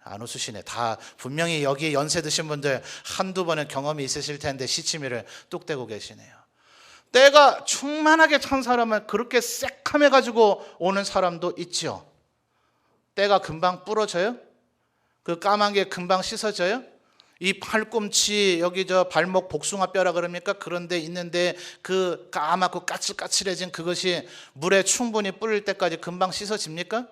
안 웃으시네. 다 분명히 여기 연세 드신 분들 한두 번은 경험이 있으실 텐데 시치미를 뚝 떼고 계시네요. 때가 충만하게 찬 사람은 그렇게 새카매가지고 오는 사람도 있죠. 때가 금방 부러져요? 그 까만 게 금방 씻어져요? 이 팔꿈치 여기 발목 복숭아뼈라 그럽니까? 그런 데 있는데 그 까맣고 까칠까칠해진 그것이 물에 충분히 불릴 때까지 금방 씻어집니까?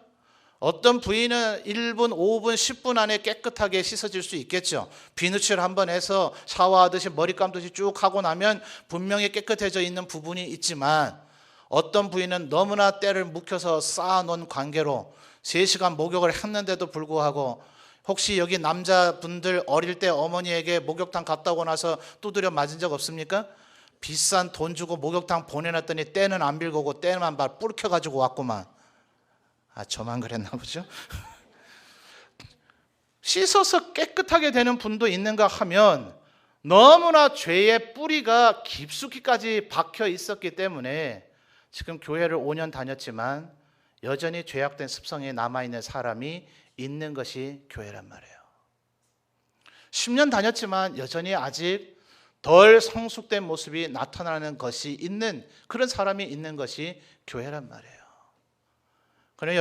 어떤 부위는 1분, 5분, 10분 안에 깨끗하게 씻어질 수 있겠죠. 비누칠 한번 해서 샤워하듯이 머리 감듯이 쭉 하고 나면 분명히 깨끗해져 있는 부분이 있지만, 어떤 부위는 너무나 때를 묵혀서 쌓아놓은 관계로 3시간 목욕을 했는데도 불구하고, 혹시 여기 남자분들 어릴 때 어머니에게 목욕탕 갔다 오고 나서 두드려 맞은 적 없습니까? 비싼 돈 주고 목욕탕 보내놨더니 때는 안 빌고고 때만 불켜가지고 왔구만. 저만 그랬나 보죠? 씻어서 깨끗하게 되는 분도 있는가 하면 너무나 죄의 뿌리가 깊숙이까지 박혀 있었기 때문에 지금 교회를 5년 다녔지만 여전히 죄악된 습성이 남아있는 사람이 있는 것이 교회란 말이에요. 10년 다녔지만 여전히 아직 덜 성숙된 모습이 나타나는 것이 있는, 그런 사람이 있는 것이 교회란 말이에요. 그러나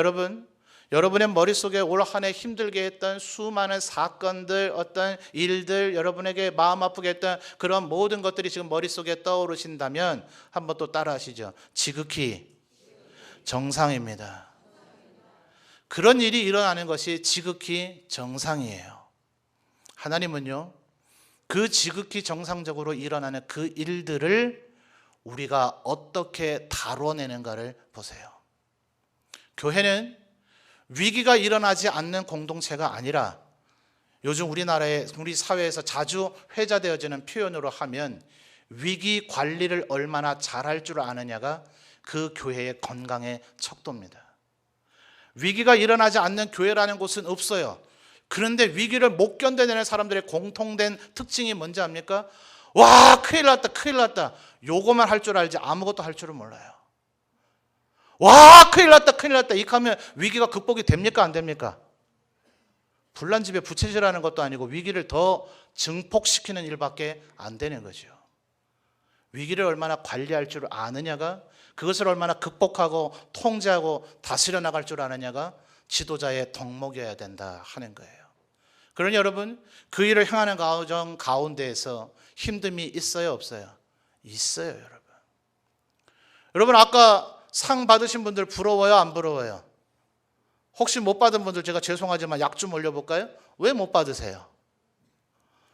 여러분의 머릿속에 올 한 해 힘들게 했던 수많은 사건들, 어떤 일들, 여러분에게 마음 아프게 했던 그런 모든 것들이 지금 머릿속에 떠오르신다면 한번 또 따라 하시죠. 지극히 정상입니다. 그런 일이 일어나는 것이 지극히 정상이에요. 하나님은요, 그 지극히 정상적으로 일어나는 그 일들을 우리가 어떻게 다뤄내는가를 보세요. 교회는 위기가 일어나지 않는 공동체가 아니라, 요즘 우리 사회에서 자주 회자되어지는 표현으로 하면 위기 관리를 얼마나 잘할 줄 아느냐가 그 교회의 건강의 척도입니다. 위기가 일어나지 않는 교회라는 곳은 없어요. 그런데 위기를 못 견뎌내는 사람들의 공통된 특징이 뭔지 압니까? 와, 큰일 났다, 큰일 났다. 요거만 할 줄 알지 아무것도 할 줄은 몰라요. 와, 큰일 났다, 큰일 났다. 이렇게 하면 위기가 극복이 됩니까, 안 됩니까? 불난 집에 부채질하는 것도 아니고 위기를 더 증폭시키는 일밖에 안 되는 거죠. 위기를 얼마나 관리할 줄 아느냐가, 그것을 얼마나 극복하고 통제하고 다스려 나갈 줄 아느냐가 지도자의 덕목이어야 된다 하는 거예요. 그러니 여러분, 그 일을 행하는 과정 가운데에서 힘듦이 있어요, 없어요? 있어요, 여러분. 여러분, 아까 상 받으신 분들 부러워요, 안 부러워요? 혹시 못 받은 분들 제가 죄송하지만 약 좀 올려볼까요? 왜 못 받으세요?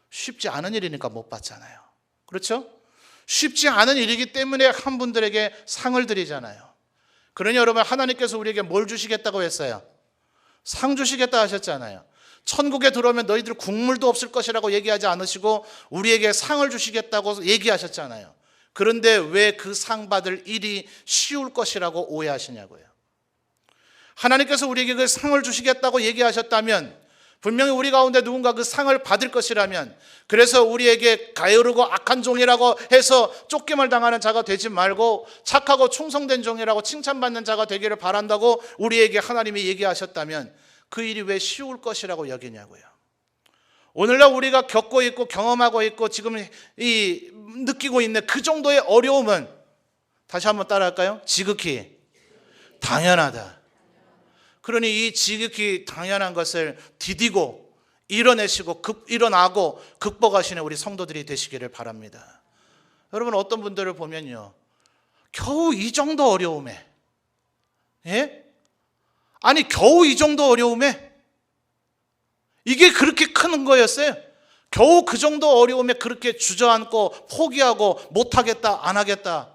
쉽지 않은 일이니까 못 받잖아요. 그렇죠? 쉽지 않은 일이기 때문에 한 분들에게 상을 드리잖아요. 그러니 여러분, 하나님께서 우리에게 뭘 주시겠다고 했어요? 상 주시겠다 하셨잖아요. 천국에 들어오면 너희들 국물도 없을 것이라고 얘기하지 않으시고 우리에게 상을 주시겠다고 얘기하셨잖아요. 그런데 왜 그 상 받을 일이 쉬울 것이라고 오해하시냐고요. 하나님께서 우리에게 그 상을 주시겠다고 얘기하셨다면, 분명히 우리 가운데 누군가 그 상을 받을 것이라면, 그래서 우리에게 가여르고 악한 종이라고 해서 쫓김을 당하는 자가 되지 말고 착하고 충성된 종이라고 칭찬받는 자가 되기를 바란다고 우리에게 하나님이 얘기하셨다면 그 일이 왜 쉬울 것이라고 여기냐고요. 오늘날 우리가 겪고 있고 경험하고 있고 지금 느끼고 있는 그 정도의 어려움은, 다시 한번 따라할까요? 지극히 당연하다. 그러니 이 지극히 당연한 것을 디디고 이뤄내시고 일어나고 극복하시는 우리 성도들이 되시기를 바랍니다. 여러분, 어떤 분들을 보면요, 겨우 이 정도 어려움에, 아니 겨우 이 정도 어려움에 이게 그렇게 큰 거였어요? 겨우 그 정도 어려움에 그렇게 주저앉고 포기하고 못하겠다, 안 하겠다.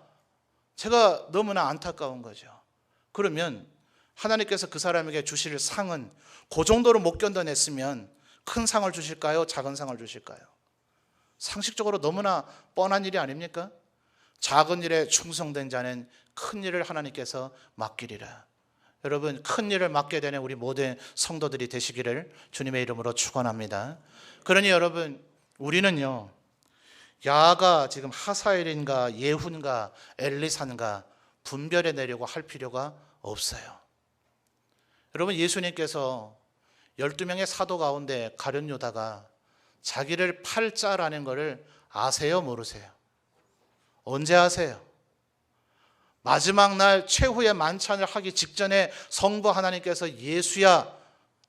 제가 너무나 안타까운 거죠. 그러면 하나님께서 그 사람에게 주실 상은 그 정도로 못 견뎌냈으면 큰 상을 주실까요? 작은 상을 주실까요? 상식적으로 너무나 뻔한 일이 아닙니까? 작은 일에 충성된 자는 큰 일을 하나님께서 맡기리라. 여러분, 큰 일을 맡게 되는 우리 모든 성도들이 되시기를 주님의 이름으로 축원합니다. 그러니 여러분, 우리는요, 야가 지금 하사엘인가 예훈가 엘리사인가 분별해 내려고 할 필요가 없어요. 여러분, 예수님께서 12명의 사도 가운데 가룟 유다가 자기를 팔 자라는 것을 아세요, 모르세요? 언제 아세요? 마지막 날 최후의 만찬을 하기 직전에 성부 하나님께서 예수야,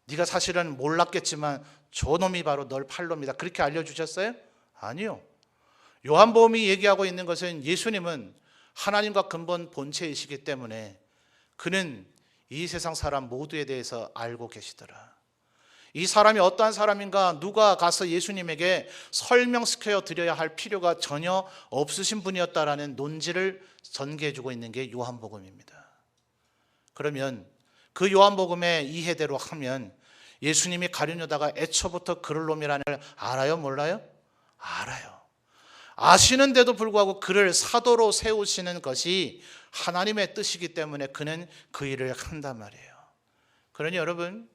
네가 사실은 몰랐겠지만 저놈이 바로 널 팔 놈이다, 그렇게 알려주셨어요? 아니요. 요한복음이 얘기하고 있는 것은 예수님은 하나님과 근본 본체이시기 때문에 그는 이 세상 사람 모두에 대해서 알고 계시더라. 이 사람이 어떠한 사람인가 누가 가서 예수님에게 설명시켜 드려야 할 필요가 전혀 없으신 분이었다라는 논지를 전개해주고 있는 게 요한복음입니다. 그러면 그 요한복음의 이해대로 하면 예수님이 가룟 유다가 애초부터 그럴 놈이라는 걸 알아요, 몰라요? 알아요. 아시는데도 불구하고 그를 사도로 세우시는 것이 하나님의 뜻이기 때문에 그는 그 일을 한단 말이에요. 그러니 여러분,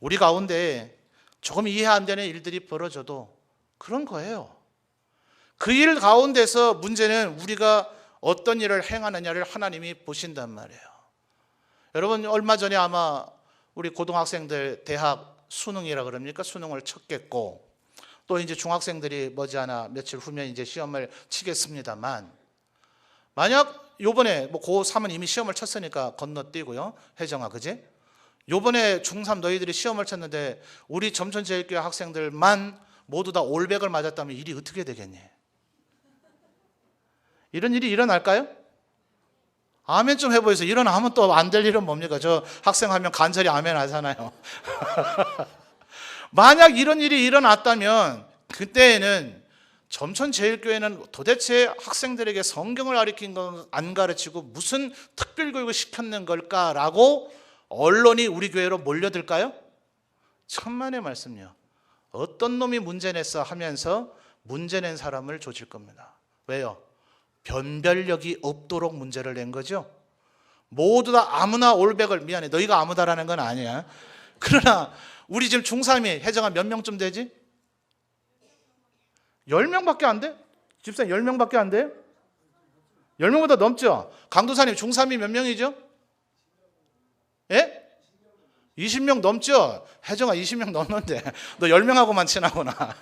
우리 가운데 조금 이해 안 되는 일들이 벌어져도 그런 거예요. 그 일 가운데서 문제는 우리가 어떤 일을 행하느냐를 하나님이 보신단 말이에요. 여러분, 얼마 전에 아마 우리 고등학생들 대학 수능이라 그럽니까? 수능을 쳤겠고, 또 이제 중학생들이 머지않아 며칠 후면 이제 시험을 치겠습니다만, 만약 요번에 뭐 고3은 이미 시험을 쳤으니까 건너뛰고요. 혜정아, 그지? 요번에 중3 너희들이 시험을 쳤는데 우리 점천제일교회 학생들만 모두 다 올백을 맞았다면 일이 어떻게 되겠니? 이런 일이 일어날까요? 아멘 좀 해보세요. 일어나면 또 안 될 일은 뭡니까? 저 학생 하면 간절히 아멘 하잖아요. 만약 이런 일이 일어났다면 그때에는 점천제일교회는 도대체 학생들에게 성경을 가르친 건 안 가르치고 무슨 특별교육을 시켰는 걸까라고 언론이 우리 교회로 몰려들까요? 천만의 말씀요. 어떤 놈이 문제냈어 하면서 문제낸 사람을 조질 겁니다. 왜요? 변별력이 없도록 문제를 낸 거죠. 모두 다 아무나 올백을, 미안해, 너희가 아무다라는 건 아니야. 그러나 우리 지금 중3이 혜정아 몇 명쯤 되지? 10명밖에 안 돼? 집사님 10명밖에 안 돼요? 10명보다 넘죠? 강도사님 중3이 몇 명이죠? 예? 20명 넘죠? 혜정아 20명 넘는데 너 10명하고만 친하구나.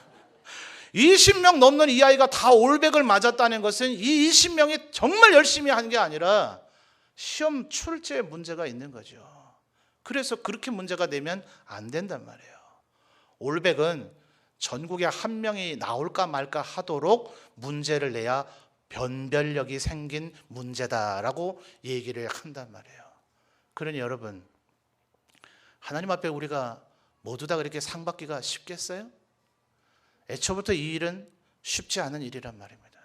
20명 넘는 이 아이가 다 올백을 맞았다는 것은 이 20명이 정말 열심히 한 게 아니라 시험 출제에 문제가 있는 거죠. 그래서 그렇게 문제가 되면 안 된단 말이에요. 올백은 전국에 한 명이 나올까 말까 하도록 문제를 내야 변별력이 생긴 문제다라고 얘기를 한단 말이에요. 그러니 여러분, 하나님 앞에 우리가 모두 다 그렇게 상 받기가 쉽겠어요? 애초부터 이 일은 쉽지 않은 일이란 말입니다.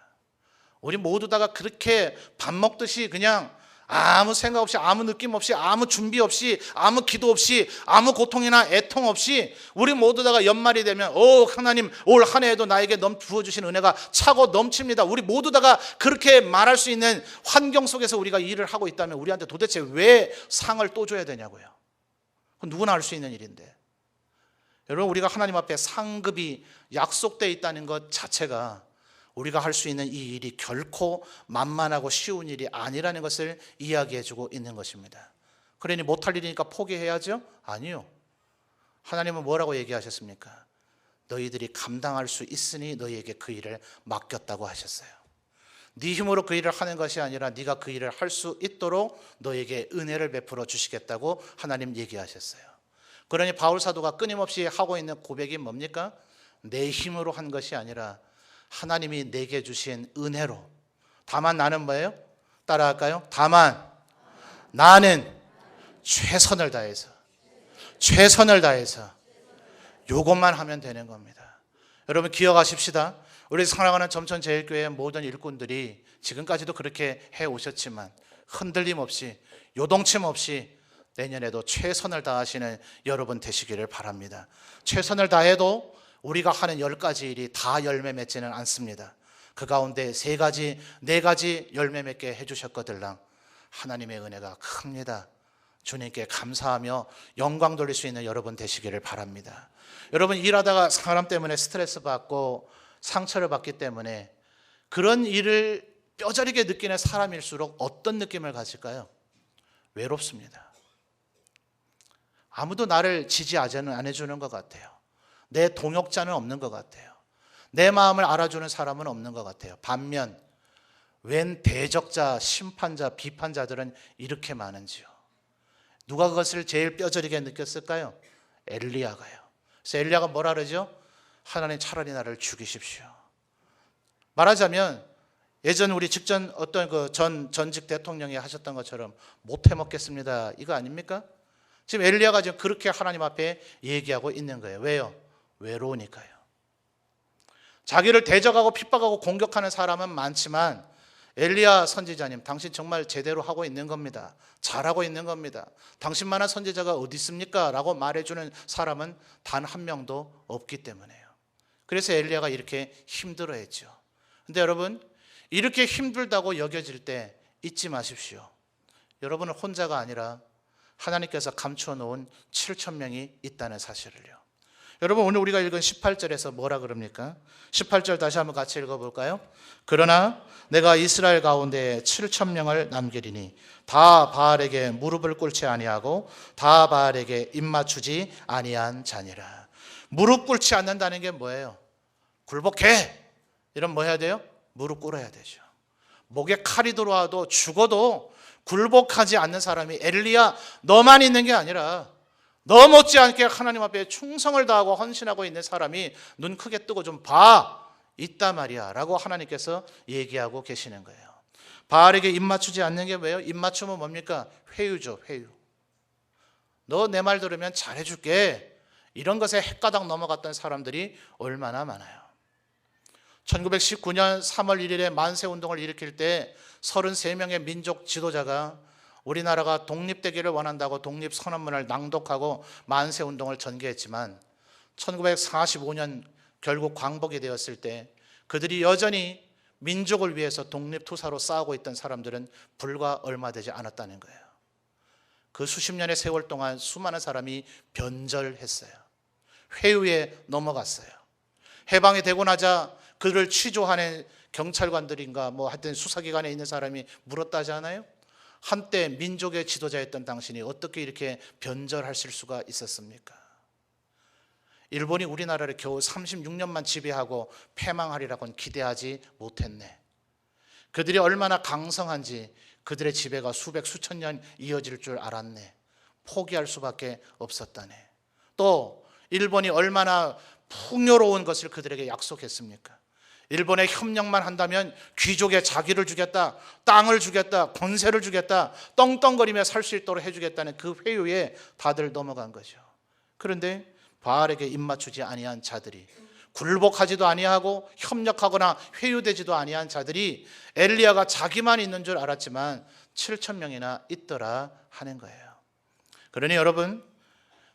우리 모두 다가 그렇게 밥 먹듯이 그냥 아무 생각 없이, 아무 느낌 없이, 아무 준비 없이, 아무 기도 없이, 아무 고통이나 애통 없이 우리 모두 다가 연말이 되면 하나님 올 한 해에도 나에게 부어주신 은혜가 차고 넘칩니다. 우리 모두 다가 그렇게 말할 수 있는 환경 속에서 우리가 일을 하고 있다면 우리한테 도대체 왜 상을 또 줘야 되냐고요. 그건 누구나 할 수 있는 일인데, 여러분, 우리가 하나님 앞에 상급이 약속되어 있다는 것 자체가 우리가 할 수 있는 이 일이 결코 만만하고 쉬운 일이 아니라는 것을 이야기해주고 있는 것입니다. 그러니 못할 일이니까 포기해야죠? 아니요. 하나님은 뭐라고 얘기하셨습니까? 너희들이 감당할 수 있으니 너희에게 그 일을 맡겼다고 하셨어요. 네 힘으로 그 일을 하는 것이 아니라 네가 그 일을 할 수 있도록 너에게 은혜를 베풀어 주시겠다고 하나님 얘기하셨어요. 그러니 바울 사도가 끊임없이 하고 있는 고백이 뭡니까? 내 힘으로 한 것이 아니라 하나님이 내게 주신 은혜로. 다만 나는 뭐예요? 따라할까요? 다만 나는 최선을 다해서 요것만 하면 되는 겁니다. 여러분 기억하십시다. 우리 사랑하는 점천제일교회의 모든 일꾼들이 지금까지도 그렇게 해오셨지만 흔들림 없이, 요동침 없이 내년에도 최선을 다하시는 여러분 되시기를 바랍니다. 최선을 다해도 우리가 하는 10가지 일이 다 열매 맺지는 않습니다. 그 가운데 3가지, 4가지 열매 맺게 해주셨거들랑 하나님의 은혜가 큽니다. 주님께 감사하며 영광 돌릴 수 있는 여러분 되시기를 바랍니다. 여러분 일하다가 사람 때문에 스트레스 받고 상처를 받기 때문에 그런 일을 뼈저리게 느끼는 사람일수록 어떤 느낌을 가질까요? 외롭습니다. 아무도 나를 지지 안 해주는 것 같아요. 내 동역자는 없는 것 같아요. 내 마음을 알아주는 사람은 없는 것 같아요. 반면 웬 대적자, 심판자, 비판자들은 이렇게 많은지요. 누가 그것을 제일 뼈저리게 느꼈을까요? 엘리야가요. 그래서 엘리야가 뭐라 그러죠? 하나님 차라리 나를 죽이십시오. 말하자면 예전 우리 직전 어떤 그 전직 대통령이 하셨던 것처럼 못 해먹겠습니다. 이거 아닙니까? 지금 엘리야가 지금 그렇게 하나님 앞에 얘기하고 있는 거예요. 왜요? 외로우니까요. 자기를 대적하고 핍박하고 공격하는 사람은 많지만 엘리야 선지자님, 당신 정말 제대로 하고 있는 겁니다. 잘하고 있는 겁니다. 당신만한 선지자가 어디 있습니까? 라고 말해주는 사람은 단 한 명도 없기 때문에요. 그래서 엘리야가 이렇게 힘들어했죠. 근데 여러분, 이렇게 힘들다고 여겨질 때 잊지 마십시오. 여러분은 혼자가 아니라 하나님께서 감추어 놓은 7,000명이 있다는 사실을요. 여러분, 오늘 우리가 읽은 18절에서 뭐라 그럽니까? 18절 다시 한번 같이 읽어볼까요? 그러나 내가 이스라엘 가운데 7,000명을 남기리니 다 바알에게 무릎을 꿇지 아니하고 다 바알에게 입맞추지 아니한 자니라. 무릎 꿇지 않는다는 게 뭐예요? 굴복해! 이런 뭐 해야 돼요? 무릎 꿇어야 되죠. 목에 칼이 들어와도 죽어도 굴복하지 않는 사람이 엘리야 너만 있는 게 아니라 너 못지않게 하나님 앞에 충성을 다하고 헌신하고 있는 사람이 눈 크게 뜨고 좀 봐 있단 말이야 라고 하나님께서 얘기하고 계시는 거예요. 바알에게 입맞추지 않는 게 뭐예요? 입맞추면 뭡니까? 회유죠. 회유. 너 내 말 들으면 잘해줄게. 이런 것에 헷가닥 넘어갔던 사람들이 얼마나 많아요. 1919년 3월 1일에 만세운동을 일으킬 때 33명의 민족 지도자가 우리나라가 독립되기를 원한다고 독립선언문을 낭독하고 만세운동을 전개했지만 1945년 결국 광복이 되었을 때 그들이 여전히 민족을 위해서 독립투사로 싸우고 있던 사람들은 불과 얼마 되지 않았다는 거예요. 그 수십 년의 세월 동안 수많은 사람이 변절했어요. 회유에 넘어갔어요. 해방이 되고 나자 그를 취조하는 경찰관들인가 뭐 하여튼 수사기관에 있는 사람이 물었다지 않아요? 한때 민족의 지도자였던 당신이 어떻게 이렇게 변절하실 수가 있었습니까? 일본이 우리나라를 겨우 36년만 지배하고 패망하리라고는 기대하지 못했네. 그들이 얼마나 강성한지 그들의 지배가 수백 수천 년 이어질 줄 알았네. 포기할 수밖에 없었다네. 또 일본이 얼마나 풍요로운 것을 그들에게 약속했습니까? 일본에 협력만 한다면 귀족의 자기를 주겠다, 땅을 주겠다, 권세를 주겠다, 떵떵거리며 살 수 있도록 해주겠다는 그 회유에 다들 넘어간 거죠. 그런데 바알에게 입맞추지 아니한 자들이, 굴복하지도 아니하고 협력하거나 회유되지도 아니한 자들이 엘리야가 자기만 있는 줄 알았지만 7,000명이나 있더라 하는 거예요. 그러니 여러분,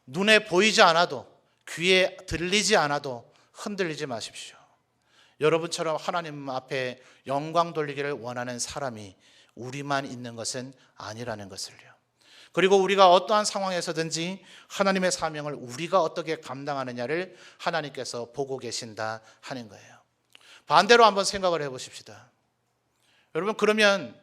눈에 보이지 않아도 귀에 들리지 않아도 흔들리지 마십시오. 여러분처럼 하나님 앞에 영광 돌리기를 원하는 사람이 우리만 있는 것은 아니라는 것을요. 그리고 우리가 어떠한 상황에서든지 하나님의 사명을 우리가 어떻게 감당하느냐를 하나님께서 보고 계신다 하는 거예요. 반대로 한번 생각을 해보십시다. 여러분, 그러면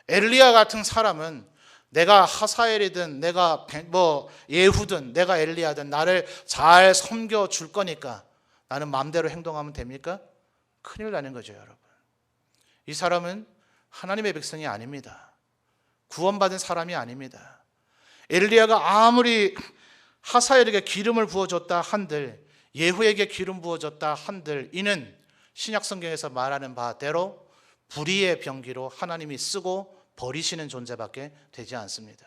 엘리야 같은 사람은 내가 하사엘이든 내가 뭐 예후든 내가 엘리야든 나를 잘 섬겨줄 거니까 나는 마음대로 행동하면 됩니까? 큰일 나는 거죠, 여러분. 이 사람은 하나님의 백성이 아닙니다. 구원받은 사람이 아닙니다. 엘리야가 아무리 하사엘에게 기름을 부어줬다 한들, 예후에게 기름 부어줬다 한들, 이는 신약 성경에서 말하는 바대로 불의의 병기로 하나님이 쓰고 버리시는 존재밖에 되지 않습니다.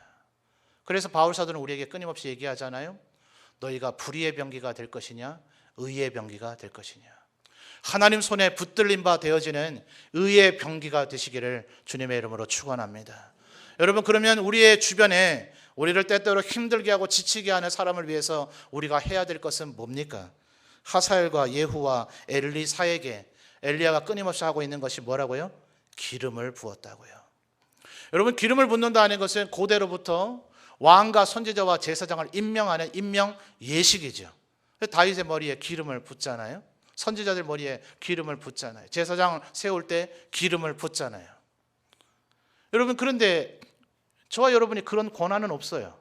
그래서 바울 사도는 우리에게 끊임없이 얘기하잖아요. 너희가 불의의 병기가 될 것이냐, 의의 병기가 될 것이냐. 하나님 손에 붙들린 바 되어지는 의의 병기가 되시기를 주님의 이름으로 축원합니다. 여러분, 그러면 우리의 주변에 우리를 때때로 힘들게 하고 지치게 하는 사람을 위해서 우리가 해야 될 것은 뭡니까? 하사엘과 예후와 엘리사에게 엘리야가 끊임없이 하고 있는 것이 뭐라고요? 기름을 부었다고요. 여러분, 기름을 붓는다는 것은 고대로부터 왕과 선지자와 제사장을 임명하는 임명 예식이죠. 다윗의 머리에 기름을 붓잖아요. 선지자들 머리에 기름을 붓잖아요. 제사장을 세울 때 기름을 붓잖아요. 여러분, 그런데 저와 여러분이 그런 권한은 없어요.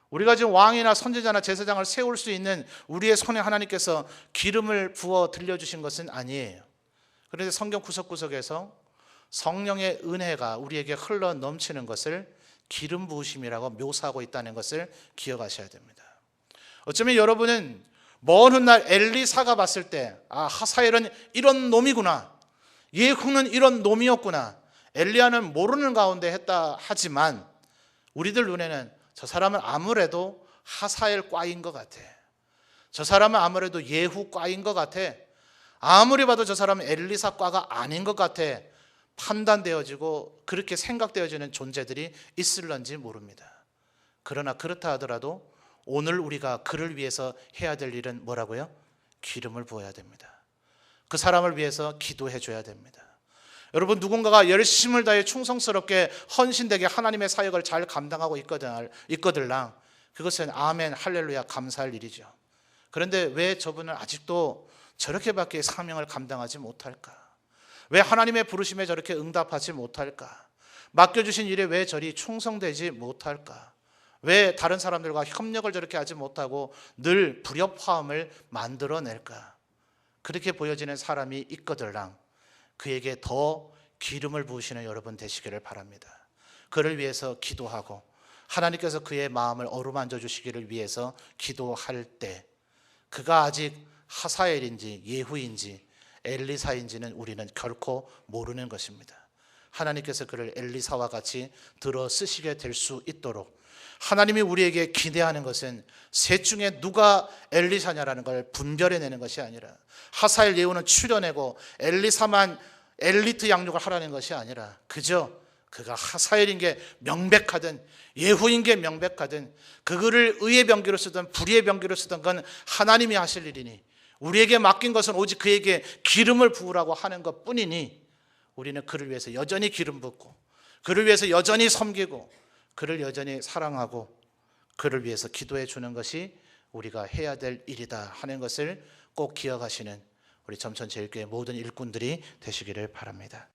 우리가 지금 왕이나 선지자나 제사장을 세울 수 있는 우리의 손에 하나님께서 기름을 부어 들려주신 것은 아니에요. 그런데 성경 구석구석에서 성령의 은혜가 우리에게 흘러 넘치는 것을 기름 부으심이라고 묘사하고 있다는 것을 기억하셔야 됩니다. 어쩌면 여러분은 먼 훗날 엘리사가 봤을 때 하사엘은 이런 놈이구나, 예후는 이런 놈이었구나, 엘리야는 모르는 가운데 했다 하지만 우리들 눈에는 저 사람은 아무래도 하사엘 과인 것 같아, 저 사람은 아무래도 예후 과인 것 같아, 아무리 봐도 저 사람은 엘리사 과가 아닌 것 같아 판단되어지고 그렇게 생각되어지는 존재들이 있을런지 모릅니다. 그러나 그렇다 하더라도 오늘 우리가 그를 위해서 해야 될 일은 뭐라고요? 기름을 부어야 됩니다. 그 사람을 위해서 기도해 줘야 됩니다. 여러분, 누군가가 열심을 다해 충성스럽게 헌신되게 하나님의 사역을 잘 감당하고 있거들랑 그것은 아멘 할렐루야 감사할 일이죠. 그런데 왜 저분은 아직도 저렇게밖에 사명을 감당하지 못할까? 왜 하나님의 부르심에 저렇게 응답하지 못할까? 맡겨주신 일에 왜 저리 충성되지 못할까? 왜 다른 사람들과 협력을 저렇게 하지 못하고 늘 불협화음을 만들어낼까? 그렇게 보여지는 사람이 있거들랑 그에게 더 기름을 부으시는 여러분 되시기를 바랍니다. 그를 위해서 기도하고 하나님께서 그의 마음을 어루만져 주시기를 위해서 기도할 때 그가 아직 하사엘인지 예후인지 엘리사인지는 우리는 결코 모르는 것입니다. 하나님께서 그를 엘리사와 같이 들어 쓰시게 될 수 있도록 하나님이 우리에게 기대하는 것은 셋 중에 누가 엘리사냐라는 걸 분별해내는 것이 아니라 하사엘 예후는 추려내고 엘리사만 엘리트 양육을 하라는 것이 아니라 그저 그가 하사엘인 게 명백하든 예후인 게 명백하든 그거를 의의 병기로 쓰든 불의의 병기로 쓰든 건 하나님이 하실 일이니 우리에게 맡긴 것은 오직 그에게 기름을 부으라고 하는 것뿐이니 우리는 그를 위해서 여전히 기름 붓고 그를 위해서 여전히 섬기고 그를 여전히 사랑하고 그를 위해서 기도해 주는 것이 우리가 해야 될 일이다 하는 것을 꼭 기억하시는 우리 점천제일교회 모든 일꾼들이 되시기를 바랍니다.